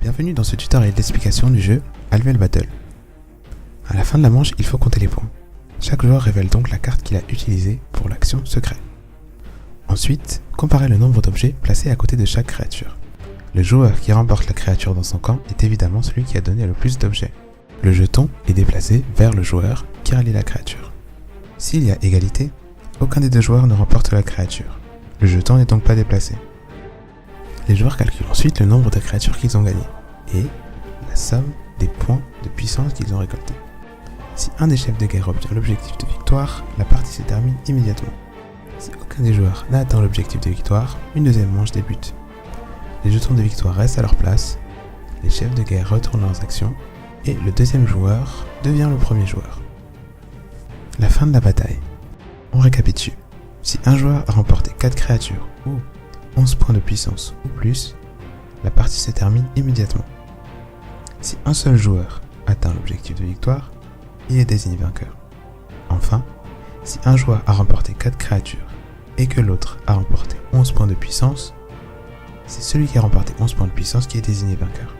Bienvenue dans ce tutoriel d'explication du jeu Alvel Battle. À la fin de la manche, il faut compter les points. Chaque joueur révèle donc la carte qu'il a utilisée pour l'action secret. Ensuite, comparez le nombre d'objets placés à côté de chaque créature. Le joueur qui remporte la créature dans son camp est évidemment celui qui a donné le plus d'objets. Le jeton est déplacé vers le joueur qui rallie la créature. S'il y a égalité, aucun des deux joueurs ne remporte la créature. Le jeton n'est donc pas déplacé. Les joueurs calculent ensuite le nombre de créatures qu'ils ont gagnées et la somme des points de puissance qu'ils ont récoltés. Si un des chefs de guerre obtient l'objectif de victoire, la partie se termine immédiatement. Si aucun des joueurs n'a atteint l'objectif de victoire, une deuxième manche débute. Les jetons de victoire restent à leur place, les chefs de guerre retournent leurs actions et le deuxième joueur devient le premier joueur. La fin de la bataille. On récapitule. Si un joueur a remporté 4 créatures ou 11 points de puissance ou plus, la partie se termine immédiatement. Si un seul joueur atteint l'objectif de victoire, il est désigné vainqueur. Enfin, si un joueur a remporté 4 créatures et que l'autre a remporté 11 points de puissance, c'est celui qui a remporté 11 points de puissance qui est désigné vainqueur.